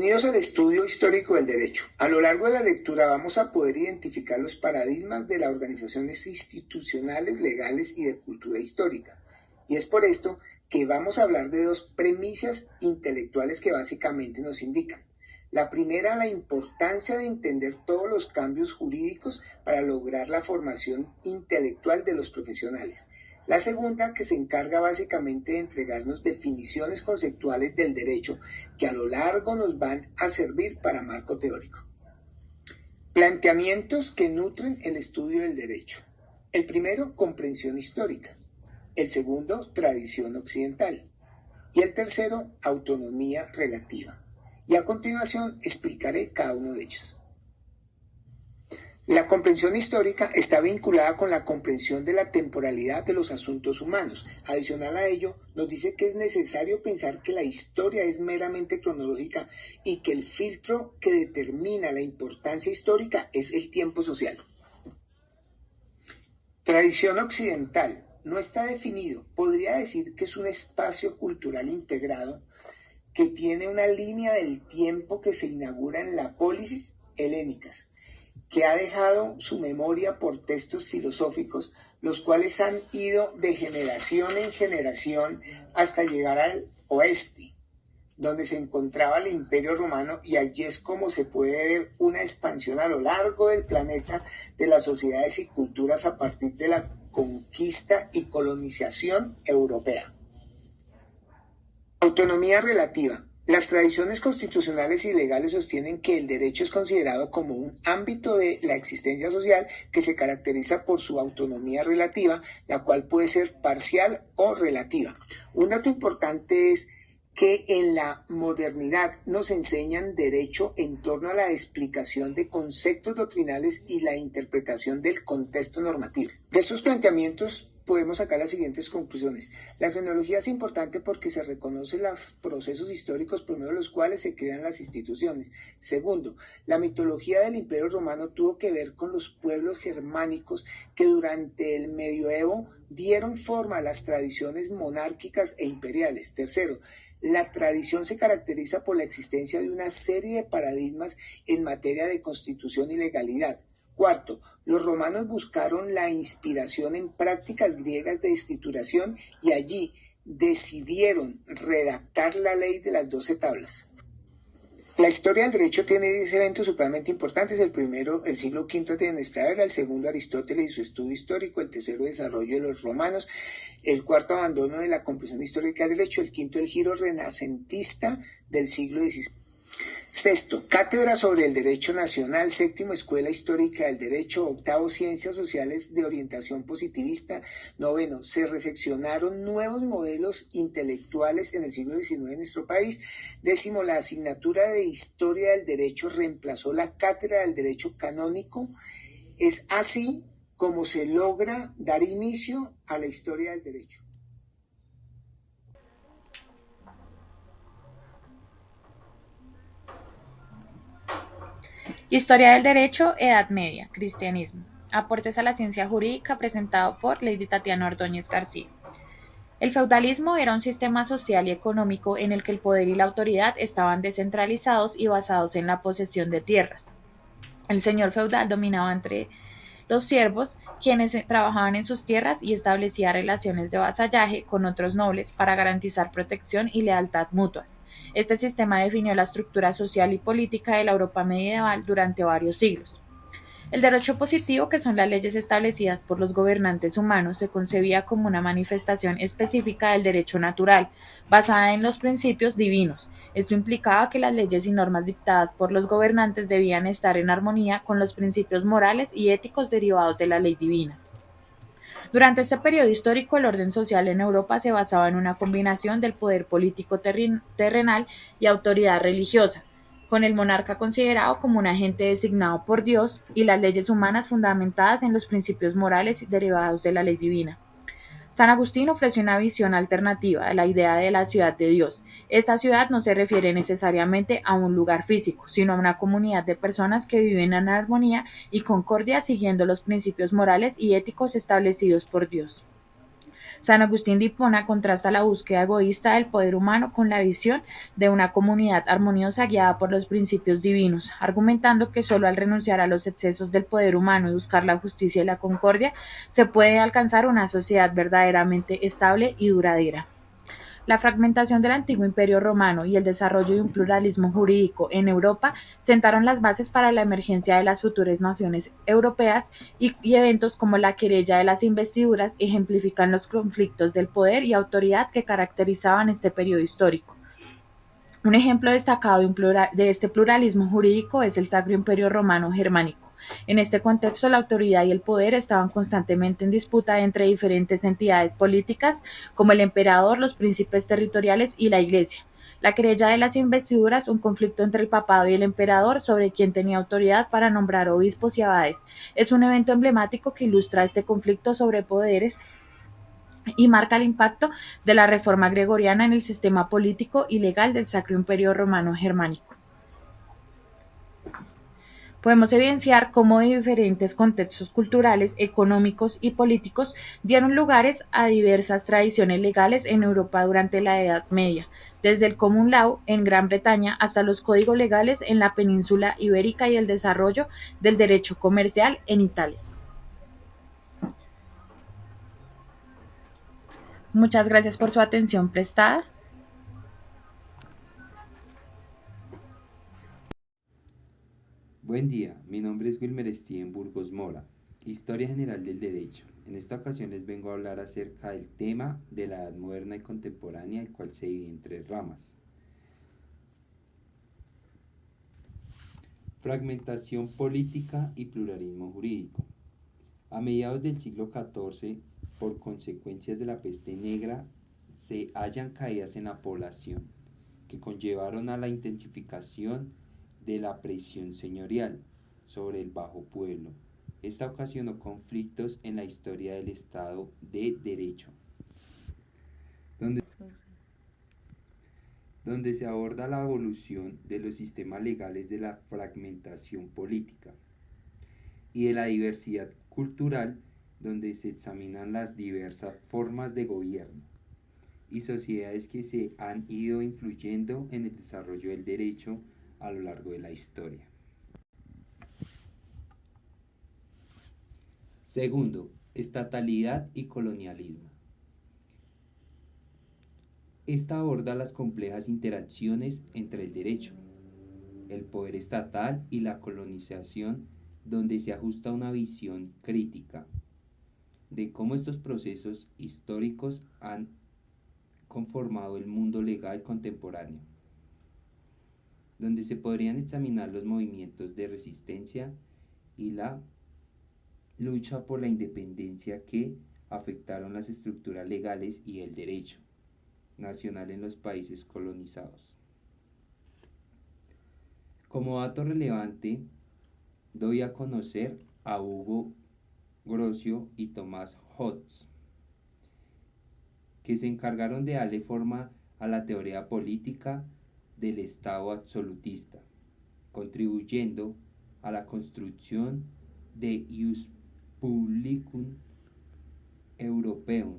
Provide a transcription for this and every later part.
Bienvenidos al estudio histórico del derecho. A lo largo de la lectura vamos a poder identificar los paradigmas de las organizaciones institucionales, legales y de cultura histórica. Y es por esto que vamos a hablar de dos premisas intelectuales que básicamente nos indican. La primera, la importancia de entender todos los cambios jurídicos para lograr la formación intelectual de los profesionales. La segunda, que se encarga básicamente de entregarnos definiciones conceptuales del derecho que a lo largo nos van a servir para marco teórico. Planteamientos que nutren el estudio del derecho. El primero, comprensión histórica. El segundo, tradición occidental. Y el tercero, autonomía relativa. Y a continuación explicaré cada uno de ellos. La comprensión histórica está vinculada con la comprensión de la temporalidad de los asuntos humanos. Adicional a ello, nos dice que es necesario pensar que la historia es meramente cronológica y que el filtro que determina la importancia histórica es el tiempo social. Tradición occidental no está definido. Podría decir que es un espacio cultural integrado que tiene una línea del tiempo que se inaugura en la polis helénicas, que ha dejado su memoria por textos filosóficos, los cuales han ido de generación en generación hasta llegar al oeste, donde se encontraba el Imperio Romano, y allí es como se puede ver una expansión a lo largo del planeta de las sociedades y culturas a partir de la conquista y colonización europea. Autonomía relativa. Las tradiciones constitucionales y legales sostienen que el derecho es considerado como un ámbito de la existencia social que se caracteriza por su autonomía relativa, la cual puede ser parcial o relativa. Un dato importante es que en la modernidad nos enseñan derecho en torno a la explicación de conceptos doctrinales y la interpretación del contexto normativo. De estos planteamientos podemos sacar las siguientes conclusiones. La cronología es importante porque se reconocen los procesos históricos, primero los cuales se crean las instituciones. Segundo, la mitología del Imperio Romano tuvo que ver con los pueblos germánicos que durante el medioevo dieron forma a las tradiciones monárquicas e imperiales. Tercero, la tradición se caracteriza por la existencia de una serie de paradigmas en materia de constitución y legalidad. Cuarto, los romanos buscaron la inspiración en prácticas griegas de escrituración y allí decidieron redactar la ley de las 12 tablas. La historia del derecho tiene 10 eventos supremamente importantes. El primero, el siglo V de nuestra era. El segundo, Aristóteles y su estudio histórico. El tercero, desarrollo de los romanos. El cuarto, abandono de la comprensión histórica del derecho. El quinto, el giro renacentista del siglo XVI. Sexto, cátedra sobre el derecho nacional. Séptimo, escuela histórica del derecho. Octavo, ciencias sociales de orientación positivista. Noveno, se recepcionaron nuevos modelos intelectuales en el siglo XIX en nuestro país. Décimo, la asignatura de historia del derecho reemplazó la cátedra del derecho canónico. Es así como se logra dar inicio a la historia del derecho. Historia del Derecho, Edad Media, Cristianismo. Aportes a la ciencia jurídica presentado por Lady Tatiana Ordóñez García. El feudalismo era un sistema social y económico en el que el poder y la autoridad estaban descentralizados y basados en la posesión de tierras. El señor feudal dominaba entre los siervos, quienes trabajaban en sus tierras, y establecía relaciones de vasallaje con otros nobles para garantizar protección y lealtad mutuas. Este sistema definió la estructura social y política de la Europa medieval durante varios siglos. El derecho positivo, que son las leyes establecidas por los gobernantes humanos, se concebía como una manifestación específica del derecho natural, basada en los principios divinos. Esto implicaba que las leyes y normas dictadas por los gobernantes debían estar en armonía con los principios morales y éticos derivados de la ley divina. Durante este periodo histórico, el orden social en Europa se basaba en una combinación del poder político terrenal y autoridad religiosa, con el monarca considerado como un agente designado por Dios y las leyes humanas fundamentadas en los principios morales derivados de la ley divina. San Agustín ofreció una visión alternativa de la idea de la ciudad de Dios. Esta ciudad no se refiere necesariamente a un lugar físico, sino a una comunidad de personas que viven en armonía y concordia siguiendo los principios morales y éticos establecidos por Dios. San Agustín de Hipona contrasta la búsqueda egoísta del poder humano con la visión de una comunidad armoniosa guiada por los principios divinos, argumentando que solo al renunciar a los excesos del poder humano y buscar la justicia y la concordia se puede alcanzar una sociedad verdaderamente estable y duradera. La fragmentación del antiguo Imperio romano y el desarrollo de un pluralismo jurídico en Europa sentaron las bases para la emergencia de las futuras naciones europeas y eventos como la querella de las investiduras ejemplifican los conflictos del poder y autoridad que caracterizaban este periodo histórico. Un ejemplo destacado de este pluralismo jurídico es el Sacro Imperio Romano Germánico. En este contexto, la autoridad y el poder estaban constantemente en disputa entre diferentes entidades políticas, como el emperador, los príncipes territoriales y la Iglesia. La querella de las investiduras, un conflicto entre el papado y el emperador sobre quién tenía autoridad para nombrar obispos y abades, es un evento emblemático que ilustra este conflicto sobre poderes y marca el impacto de la reforma gregoriana en el sistema político y legal del Sacro Imperio Romano Germánico. Podemos evidenciar cómo diferentes contextos culturales, económicos y políticos dieron lugares a diversas tradiciones legales en Europa durante la Edad Media, desde el Common Law en Gran Bretaña hasta los códigos legales en la península ibérica y el desarrollo del derecho comercial en Italia. Muchas gracias por su atención prestada. Buen día, mi nombre es Wilmer Steven Burgos Mora, Historia General del Derecho. En esta ocasión les vengo a hablar acerca del tema de la Edad Moderna y Contemporánea, el cual se divide en tres ramas. Fragmentación política y pluralismo jurídico. A mediados del siglo XIV, por consecuencias de la peste negra, se hallan caídas en la población, que conllevaron a la intensificación de la presión señorial sobre el bajo pueblo. Esta ocasionó conflictos en la historia del Estado de Derecho, donde se aborda la evolución de los sistemas legales de la fragmentación política y de la diversidad cultural, donde se examinan las diversas formas de gobierno y sociedades que se han ido influyendo en el desarrollo del derecho a lo largo de la historia. Segundo, estatalidad y colonialismo. Esta aborda las complejas interacciones entre el derecho, el poder estatal y la colonización, donde se ajusta una visión crítica de cómo estos procesos históricos han conformado el mundo legal contemporáneo, donde se podrían examinar los movimientos de resistencia y la lucha por la independencia que afectaron las estructuras legales y el derecho nacional en los países colonizados. Como dato relevante, doy a conocer a Hugo Grocio y Tomás Hobbes, que se encargaron de darle forma a la teoría política del Estado absolutista, contribuyendo a la construcción de Ius Publicum Europeum,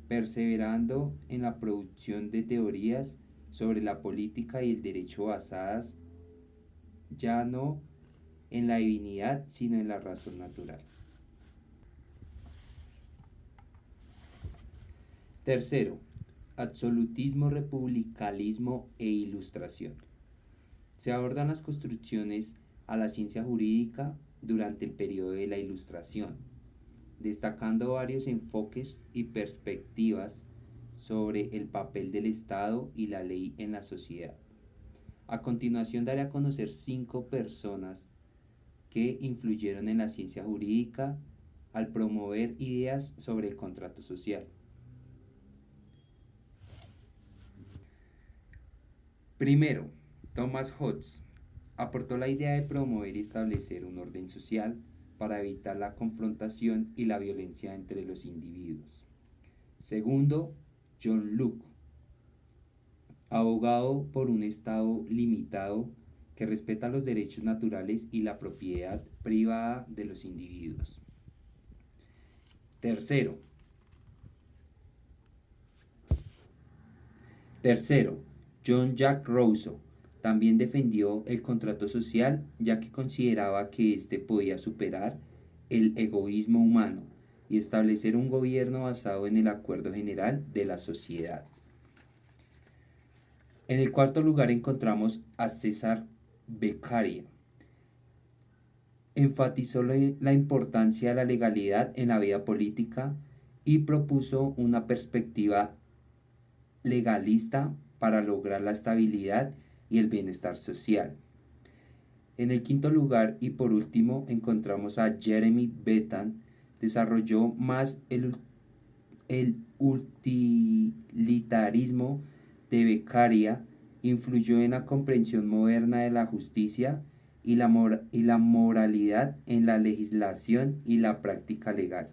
perseverando en la producción de teorías sobre la política y el derecho basadas ya no en la divinidad, sino en la razón natural. Tercero, absolutismo, republicanismo e ilustración. Se abordan las construcciones a la ciencia jurídica durante el periodo de la Ilustración, destacando varios enfoques y perspectivas sobre el papel del Estado y la ley en la sociedad. A continuación daré a conocer 5 personas que influyeron en la ciencia jurídica al promover ideas sobre el contrato social. Primero, Thomas Hobbes aportó la idea de promover y establecer un orden social para evitar la confrontación y la violencia entre los individuos. Segundo, John Locke, abogado por un Estado limitado que respeta los derechos naturales y la propiedad privada de los individuos. Tercero, Tercero, Jean-Jacques Rousseau también defendió el contrato social, ya que consideraba que éste podía superar el egoísmo humano y establecer un gobierno basado en el acuerdo general de la sociedad. En el cuarto lugar encontramos a César Beccaria. Enfatizó la importancia de la legalidad en la vida política y propuso una perspectiva legalista para lograr la estabilidad y el bienestar social. En el quinto lugar y por último encontramos a Jeremy Bentham. Desarrolló más el utilitarismo de Beccaria, influyó en la comprensión moderna de la justicia y la moralidad en la legislación y la práctica legal.